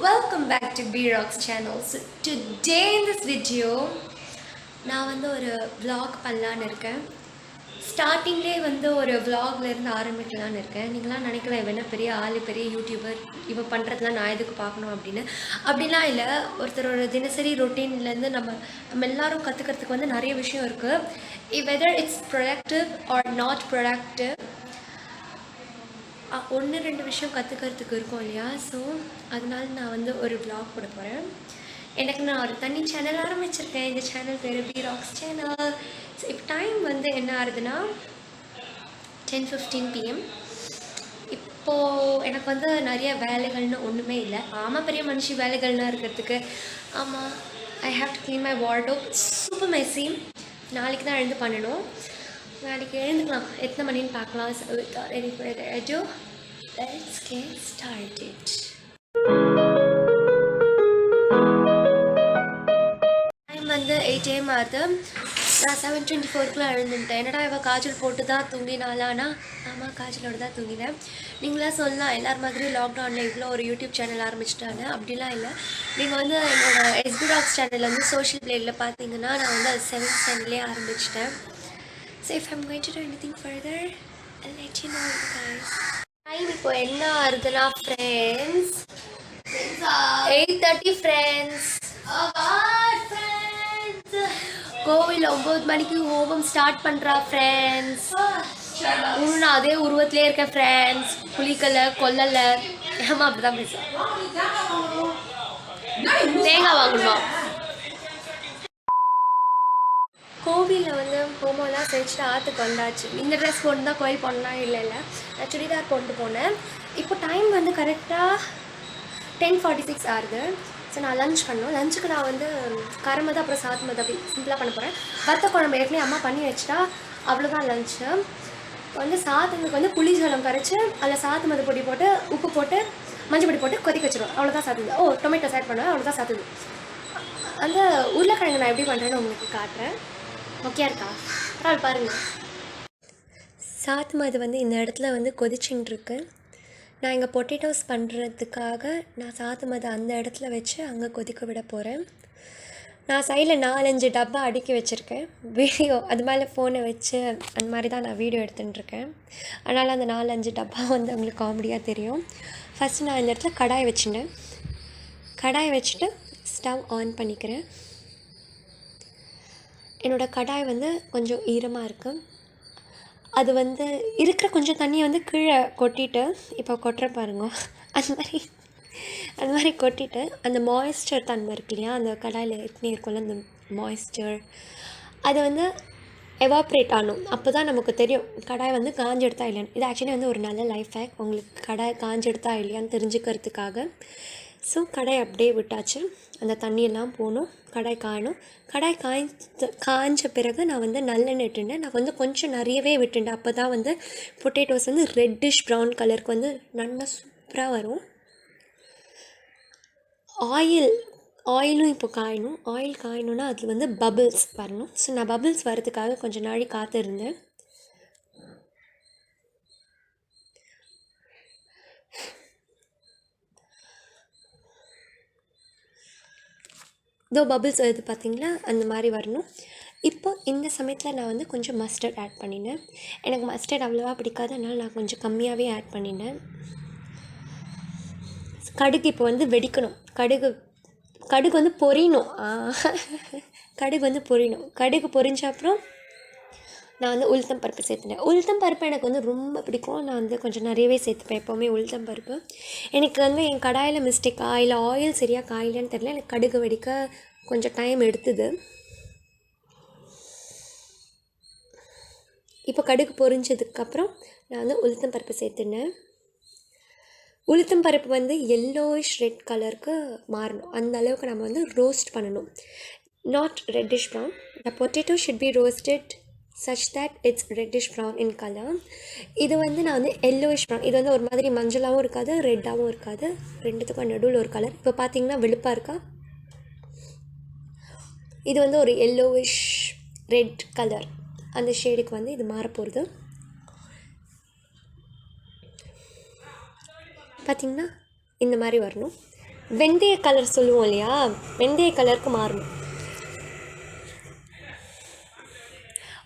Welcome back to B-Rock's channel. So today in this video நான் வந்து ஒரு vlog பண்ணலான்னு இருக்கேன். ஸ்டார்டிங்லேயே வந்து ஒரு vlogலேருந்து ஆரம்பிக்கலான்னு இருக்கேன். நீங்களாம் நினைக்கலாம் இவ என்ன பெரிய ஆள், பெரிய யூடியூபர், இவ பண்ணுறதுலாம் நான் எதுக்கு பார்க்கணும் அப்படின்னு. அப்படிலாம் இல்லை. ஒருத்தரோட தினசரி ரொட்டீன்லேருந்து நம்ம எல்லாரும் கற்றுக்கிறதுக்கு வந்து நிறைய விஷயம் இருக்குது. Whether it's productive or not productive, ஒன்று ரெண்டு விஷயம் கற்றுக்கிறதுக்கு இருக்கும் இல்லையா. ஸோ அதனால நான் வந்து ஒரு vlog போட போகிறேன். நான் ஒரு தனி சேனல் ஆரம்பிச்சிருக்கேன். இந்த சேனல் பேர் B-Rock's சேனல். ஸோ இப்போ டைம் வந்து என்ன ஆகுதுன்னா 10:15 PM. இப்போது எனக்கு வந்து நிறைய வேலைகள்னு ஒன்றுமே இல்லை. ஆமாம், பெரிய மனுஷி வேலைகள்லாம் இருக்கிறதுக்கு. ஆமாம், I have to clean my wardrobe. Super Messi. நாளைக்கு தான் எழுந்து பண்ணணும். நாளைக்கு எழுந்துக்கலாம். எத்தனை மணின்னு பார்க்கலாம். So without any further ado, let's get started. Time வந்து 8 AM ஆகுது. நான் 7:24 எழுந்துட்டேன். என்னடா இவள் காய்ச்சல் போட்டு தான் தூங்கினாலானா? ஆமாம், காய்ச்சலோடு தான் தூங்கினேன். நீங்களாம் சொல்லலாம் எல்லார் மாதிரி லாக்டவுனில் இவ்வளோ ஒரு யூடியூப் சேனல் ஆரம்பிச்சிட்டாங்க. அப்படிலாம் இல்லை. நீங்கள் வந்து என்னோடய B-Rock's சேனலில் வந்து சோஷியல் பிளேயில் பார்த்தீங்கன்னா நான் வந்து அது 7th சேனல்லே ஆரம்பிச்சிட்டேன். So if I'm going to do anything further, I'll let you know, guys. Time இப்போ என்ன ஆகுதுன்னா friends, 8:30 friends. Oh God, friends. கோவில் 9 மணிக்கு ஹோமம் ஸ்டார்ட் பண்ணுறா friends. நான் அதே உருவத்திலே இருக்கேன் friends. குளிக்கலை கொல்லலை. ஏமா அப்படிதான் பேசுகிறேன். தேங்காய் வாங்கணுமா? கோவிலில் வந்து ஹோமோலாம் செஞ்சுட்டு ஆற்றுக்கு வந்தாச்சு. இந்த ட்ரெஸ் போட்டு தான் கோயில் போனலாம். இல்லை நான் சுடிதார் போட்டு போனேன். இப்போ டைம் வந்து கரெக்டாக 10:46 ஆகுது. ஸோ நான் லன்ச் பண்ணோம். லஞ்சுக்கு நான் வந்து கரமது அப்புறம் சாத்துமது அப்படி சிம்பிளாக பண்ண போகிறேன். வத்த குழம்பு ஏற்கனவே அம்மா பண்ணி வச்சுட்டா, அவ்வளோதான் லஞ்சு. வந்து சாத்துமதுக்கு வந்து புளி ஜலம் கரைச்சி அதில் சாத்துமது பொடி போட்டு உப்பு போட்டு மஞ்சள் பொடி போட்டு கொதிக்க வச்சிருவோம். அவ்வளோதான் சாத்துது. டொமேட்டோ ஆட் பண்ணுவேன். அவ்வளோதான் சாத்துது. அந்த உருளைக்கிழங்கு நான் எப்படி பண்ணுறேன்னு உங்களுக்கு காட்டுறேன். ஓகே இருக்கா? பரவாயில்ல பாருங்கள். சாத்துமது வந்து இந்த இடத்துல வந்து கொதிச்சுட்டுருக்கு. நான் இங்கே பொட்டேட்டோஸ் பண்ணுறதுக்காக நான் சாத்துமது அந்த இடத்துல வச்சு அங்கே கொதிக்க விட போகிறேன். நான் சைடில் 4-5 டப்பா அடுக்கி வச்சுருக்கேன். வீடியோ அது மேலே ஃபோனை வச்சு அந்த மாதிரி தான் நான் வீடியோ எடுத்துட்டுருக்கேன். அதனால் அந்த 4-5 டப்பா வந்து உங்களுக்கு காமெடியாக தெரியும். ஃபஸ்ட்டு நான் இந்த இடத்துல கடாய் வச்சுட்டேன். கடாய் வச்சுட்டு ஸ்டவ் ஆன் பண்ணிக்கிறேன். என்னோடய கடாய் வந்து கொஞ்சம் ஈரமாக இருக்குது. அது வந்து இருக்கிற கொஞ்சம் தண்ணியை வந்து கீழே கொட்டிட்டு, இப்போ கொட்டுற பாருங்க, அது மாதிரி கொட்டிட்டு அந்த மாய்ஸ்சர் தன்மை இருக்கு இல்லையா, அந்த கடாயில் ஏற்கனவே இருக்கும்ல அந்த மாய்ஸ்சர், அது வந்து எவாப்ரேட் ஆகணும். அப்போ தான் நமக்கு தெரியும் கடாய் வந்து காஞ்செடுத்தா இல்லைன்னு. இது ஆக்சுவலி வந்து ஒரு நல்ல லைஃப் ஹேக், உங்களுக்கு கடாய் காஞ்செடுத்தா இல்லையான்னு தெரிஞ்சுக்கிறதுக்காக. ஸோ கடாய் அப்படியே விட்டாச்சு. அந்த தண்ணியெல்லாம் போகணும், கடாய் காயணும். கடாய் காய்ஞ்ச பிறகு நான் வந்து நல்லெண்ணெய் விட்டுட்டேன். நான் வந்து கொஞ்சம் நிறையவே விட்டுட்டேன். அப்போ தான் வந்து பொட்டேட்டோஸ் வந்து ரெட்டிஷ் ப்ரௌன் கலருக்கு வந்து நல்லா சூப்பராக வரும். ஆயிலும் இப்போ காயணும். ஆயில் காயணுன்னா அதில் வந்து பபிள்ஸ் வரணும். ஸோ நான் பபிள்ஸ் வரதுக்காக கொஞ்சம் நாளை காத்திருந்தேன். பபிள்ஸ் வருது பார்த்தீங்களா, அந்த மாதிரி வரணும். இப்போ இந்த சமயத்தில் நான் வந்து கொஞ்சம் மஸ்டர்ட் ஆட் பண்ணினேன். எனக்கு மஸ்டர்ட் அவ்வளோவா பிடிக்காது, அதனால் நான் கொஞ்சம் கம்மியாகவே ஆட் பண்ணினேன். கடுகு இப்போ வந்து வெடிக்கணும். கடுகு வந்து பொரியணும். கடுகு பொரிஞ்ச அப்புறம் நான் வந்து உளுத்தம் பருப்பு சேர்த்துனேன். உளுத்தம் பருப்பு எனக்கு வந்து ரொம்ப பிடிக்கும். நான் வந்து கொஞ்சம் நிறையவே சேர்த்துப்பேன் எப்போவுமே உளுத்தம் பருப்பு. எனக்கு வந்து என் கடாயில் மிஸ்டேக்கா இல்லை ஆயில் சரியாக காயிலன்னு தெரியல, எனக்கு கடுகு வெடிக்க கொஞ்சம் டைம் எடுத்துது. இப்போ கடுகு பொரிஞ்சதுக்கப்புறம் நான் வந்து உளுத்தம் பருப்பு சேர்த்துனேன். உளுத்தம் பருப்பு வந்து எல்லோயிஷ் ரெட் கலருக்கு மாறணும். அந்த அளவுக்கு நம்ம வந்து ரோஸ்ட் பண்ணணும். Not reddish brown. The potato should be roasted such that it's reddish brown in color. இது வந்து நான் வந்து yellowish brown. இது வந்து ஒரு மாதிரி மஞ்சளாகவும் இருக்காது, ரெட்டாகவும் இருக்காது, ரெண்டுத்துக்கும் நடுவில் ஒரு கலர். இப்போ பார்த்தீங்கன்னா வெளுப்பாக இருக்கா. இது வந்து ஒரு yellowish ரெட் கலர், அந்த ஷேடுக்கு வந்து இது மாறப்போகுது. பார்த்திங்கன்னா இந்த மாதிரி வரணும். வெந்தய கலர் சொல்லுவோம் இல்லையா, வெந்தய கலருக்கு மாறணும்.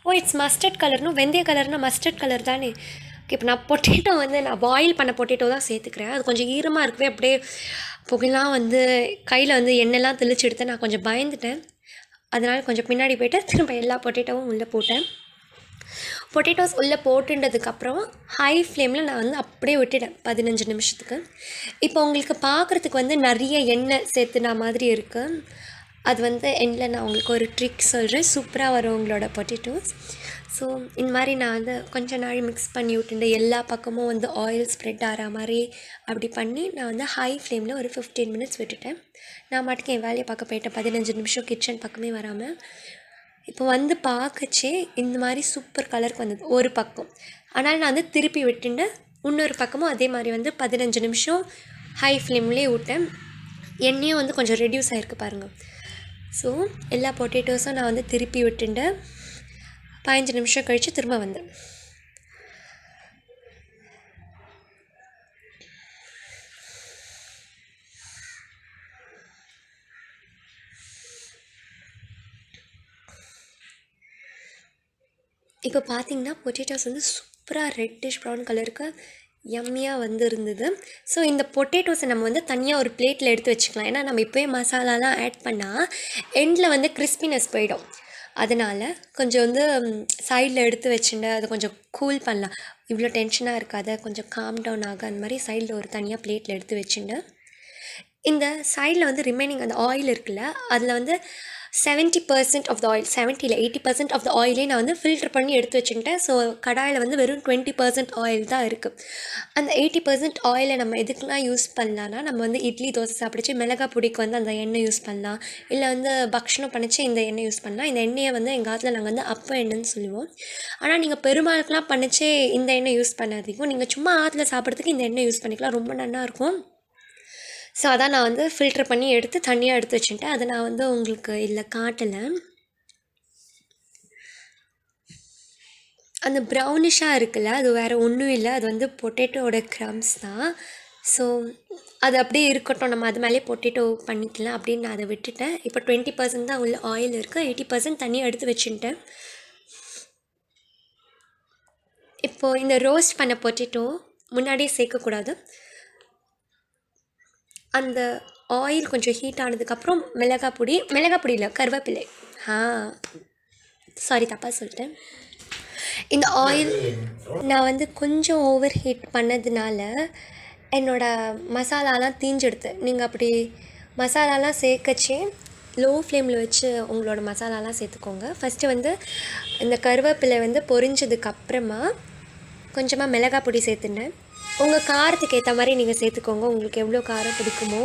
ஓ இட்ஸ் மஸ்டர்ட் கலர்னும், வெந்தய கலர்னால் மஸ்டர்ட் கலர் தானே. ஓகே, இப்போ நான் பொட்டேட்டோ வந்து நான் பாயில் பண்ண பொட்டேட்டோ தான் சேர்த்துக்கிறேன். அது கொஞ்சம் ஈரமாக இருக்கவே அப்படியே புகைலாம் வந்து கையில் வந்து எண்ணெய்லாம் தெளிச்சு எடுத்தேன். நான் கொஞ்சம் பயந்துட்டேன், அதனால் கொஞ்சம் பின்னாடி போய்ட்டு திரும்ப எல்லா பொட்டேட்டோவும் உள்ளே போட்டேன். பொட்டேட்டோஸ் உள்ளே போட்டுன்றதுக்கப்புறம் ஹை ஃப்ளேமில் நான் வந்து அப்படியே விட்டுட்டேன் 15 நிமிஷத்துக்கு. இப்போ உங்களுக்கு பார்க்குறதுக்கு வந்து நிறைய எண்ணெய் சேர்த்துனா மாதிரி இருக்குது. அது வந்து எண்டில் நான் உங்களுக்கு ஒரு ட்ரிக் சொல்கிறேன், சூப்பராக வரும் உங்களோட பொட்டேட்டோஸ். ஸோ இந்த மாதிரி நான் வந்து கொஞ்சம் நாள் மிக்ஸ் பண்ணி விட்டுட்டு எல்லா பக்கமும் வந்து ஆயில் ஸ்ப்ரெட் ஆகிற மாதிரி அப்படி பண்ணி நான் வந்து ஹை ஃப்ளேமில் ஒரு 15 மினிட்ஸ் விட்டுட்டேன். நான் மட்டுக்கு என் வேலையை பார்க்க போயிட்டேன், 15 நிமிஷம் கிச்சன் பக்கமே வராமல். இப்போ வந்து பார்க்கச்சே இந்த மாதிரி சூப்பர் கலருக்கு வந்தது ஒரு பக்கம். ஆனால் நான் வந்து திருப்பி விட்டுட்டு இன்னொரு பக்கமும் அதே மாதிரி வந்து 15 நிமிஷம் ஹை ஃப்ளேம்லேயே விட்டேன். எண்ணெயும் வந்து கொஞ்சம் ரெடியூஸ் ஆகிருக்கு பாருங்கள். ஸோ எல்லா பொட்டேட்டோஸும் நான் வந்து திருப்பி விட்டுட்டு 15 நிமிஷம் கழித்து திரும்ப வந்தேன். இப்போ பார்த்தீங்கன்னா பொட்டேட்டோஸ் வந்து சூப்பராக ரெட்டிஷ் ப்ரௌன் கலருக்கு யம்மியாக வந்து இருந்தது. ஸோ இந்த பொட்டேட்டோஸை நம்ம வந்து தனியாக ஒரு பிளேட்டில் எடுத்து வச்சுக்கலாம். ஏன்னா நம்ம இப்போயே மசாலாலாம் ஆட் பண்ணால் எண்டில் வந்து கிறிஸ்பினஸ் போயிடும். அதனால் கொஞ்சம் வந்து சைடில் எடுத்து வச்சுட்டு அதை கொஞ்சம் கூல் பண்ணலாம். இவ்வளோ டென்ஷனாக இருக்காது, கொஞ்சம் காம் டவுன் ஆக அந்த மாதிரி சைடில் ஒரு தனியாக பிளேட்டில் எடுத்து வச்சுட்டு இந்த சைடில் வந்து ரிமைனிங் அந்த ஆயில் இருக்குல்ல, அதில் வந்து 70% ஆஃப் த ஆயில், 70 இல்லை 80% ஆஃப் த ஆயிலே நான் வந்து ஃபில்ட்ரு பண்ணி எடுத்து வச்சுக்கிட்டேன். ஸோ கடாயில் வந்து வெறும் 20% ஆயில் தான் இருக்குது. அந்த 80% ஆயிலை நம்ம எதுக்குலாம் யூஸ் பண்ணலான்னா, நம்ம வந்து இட்லி தோசை சாப்பிடுச்சு மிளகா பொடிக்கு வந்து அந்த எண்ணெய் யூஸ் பண்ணலாம், இல்லை வந்து பக்ஷணம் பண்ணிச்சு இந்த எண்ணெய் யூஸ் பண்ணலாம். இந்த எண்ணெயை வந்து எங்கள் காலத்தில் நாங்கள் வந்து அப்போ எண்ணெய்ன்னு சொல்லுவோம். ஆனால் நீங்கள் பெருமாளுக்கெலாம் பண்ணிச்சே இந்த எண்ணெய் யூஸ் பண்ணாதீங்க, நீங்கள் சும்மா ஆற்றுல சாப்பிட்றதுக்கு இந்த எண்ணெய் யூஸ் பண்ணிக்கலாம், ரொம்ப நல்லாயிருக்கும். ஸோ அதான் நான் வந்து ஃபில்ட்ரு பண்ணி எடுத்து தனியாக எடுத்து வச்சுட்டேன். அதை நான் வந்து உங்களுக்கு இதில் காட்டலை. அந்த ப்ரௌனிஷாக இருக்குல்ல, அது வேறு ஒன்றும் இல்லை, அது வந்து பொட்டேட்டோட க்ரம்ஸ் தான். ஸோ அது அப்படியே இருக்கட்டும், நம்ம அது மேலே பொட்டேட்டோ பண்ணிக்கலாம் அப்படின்னு நான் அதை விட்டுட்டேன். இப்போ 20% தான் உள்ள ஆயில் இருக்குது, 80% தனியாக எடுத்து வச்சுட்டேன். இப்போது இந்த ரோஸ்ட் பண்ண பொட்டேட்டோ முன்னாடியே சேர்க்கக்கூடாது. அந்த ஆயில் கொஞ்சம் ஹீட் ஆனதுக்கப்புறம் மிளகாய் பொடி இல்லை கருவேப்பிலை, சாரி தப்பாக சொல்லிட்டேன். இந்த ஆயில் நான் வந்து கொஞ்சம் ஓவர் ஹீட் பண்ணதுனால என்னோடய மசாலாலாம் தீஞ்செடுத்து. நீங்கள் அப்படி மசாலாலாம் சேர்க்கச்சே லோ ஃப்ளேமில் வச்சு உங்களோட மசாலாலாம் சேர்த்துக்கோங்க. ஃபஸ்ட்டு வந்து இந்த கருவேப்பிலை வந்து பொரிஞ்சதுக்கப்புறமா கொஞ்சமாக மிளகாய் பொடி சேர்த்துனேன். உங்கள் காரத்துக்கு ஏற்ற மாதிரி நீங்கள் சேர்த்துக்கோங்க, உங்களுக்கு எவ்வளோ காரம் பிடிக்குமோ.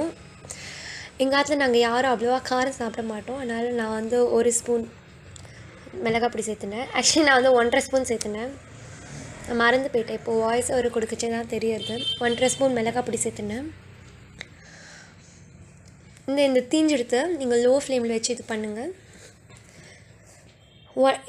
எங்கள் காலத்தில் நாங்கள் யாரும் அவ்வளோவா காரம் சாப்பிட மாட்டோம், அதனால் நான் வந்து 1 ஸ்பூன் மிளகாய் பொடி சேர்த்துனேன். ஆக்சுவலி நான் வந்து 1.5 ஸ்பூன் சேர்த்துனேன், நான் மறந்து போயிட்டேன். இப்போது வாய்ஸ் ஒரு கொடுக்கச்சே தான் தெரியுது. 1.5 ஸ்பூன் மிளகாய் பொடி சேர்த்துனேன். இந்த தீஞ்செடுத்து நீங்கள் லோ ஃப்ளேமில் வச்சு இது பண்ணுங்கள்.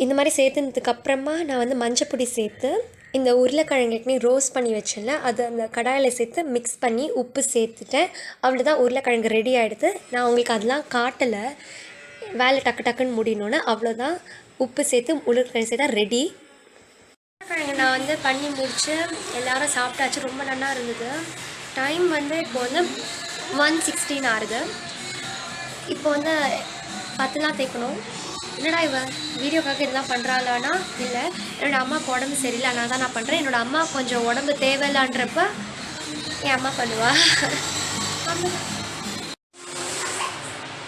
இந்த மாதிரி சேர்த்துனதுக்கப்புறமா நான் வந்து மஞ்சள் பொடி சேர்த்து இந்த உருளைக்கிழங்கு ரோஸ்ட் பண்ணி வச்சேன்ல, அதை அந்த கடாயில் சேர்த்து மிக்ஸ் பண்ணி உப்பு சேர்த்துட்டேன். அவ்வளோதான், உருளைக்கிழங்கு ரெடி ஆகிடுது. நான் உங்களுக்கு அதெல்லாம் காட்டலை, வேலை டக்கு டக்குன்னு முடியணுன்னு. அவ்வளோதான், உப்பு சேர்த்து உருளைக்கிழங்கு சேர்த்தா ரெடி. உருளைக்கிழங்கு நான் வந்து பண்ணி முடித்து எல்லோரும் சாப்பிட்டாச்சு, ரொம்ப நல்லா இருந்தது. டைம் வந்து இப்போ வந்து 1:16 ஆகுது. இப்போ வந்து 10 தேய்க்கணும். என்னடா இவன் வீடியோக்காக இதெல்லாம் பண்ணுறாளானா, இல்லை என்னோடய அம்மாவுக்கு உடம்பு சரியில்லை, அதனால தான் நான் பண்ணுறேன். என்னோடய அம்மா கொஞ்சம் உடம்பு தேவையில்லான்றப்ப என் அம்மா பண்ணுவா.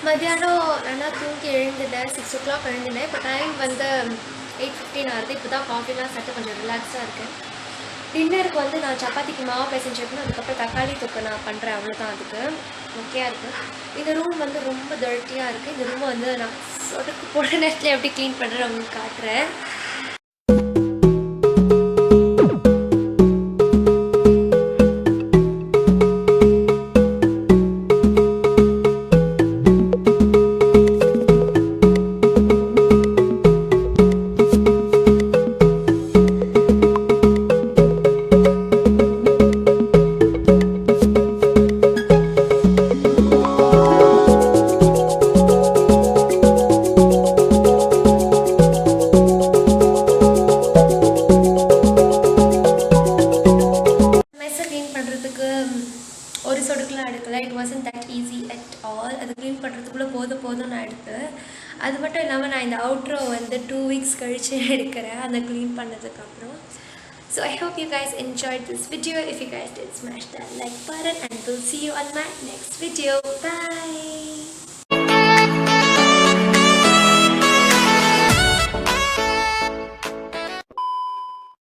மத்தியானம் நல்லா தூங்கி எழுந்துட்டேன், 6 o'clock எழுந்துட்டேன். இப்போ டைம் வந்து 8:15 ஆகுது. இப்போ தான் காஃபிலாம் சாப்பிட்டு கொஞ்சம் ரிலாக்ஸாக இருக்கேன். டின்னருக்கு வந்து நான் சப்பாத்திக்கு மாவு பிசைஞ்சிருக்கணும், அதுக்கப்புறம் தக்காளி தொக்கு நான் பண்ணுறேன், அவ்வளோதான். அதுக்கு ஓகேயா இருக்குது. இந்த ரூம் வந்து ரொம்ப டர்ட்டியாக இருக்குது. இந்த ரூமை வந்து நான் சொடுக்கு போடுற நேரத்தில் எப்படி க்ளீன் பண்ணுறேன் உங்களுக்கு காட்டுறேன். அது மட்டும் இல்லாமல் நான் இந்த அவுட்ரோ வந்து 2 வீக்ஸ் கழிச்சு எடுக்கிறேன் அந்த க்ளீன் பண்ணதுக்கப்புறம். So I hope you guys enjoyed this video. If you guys did, smash that like button and we'll see you on my next video. Bye.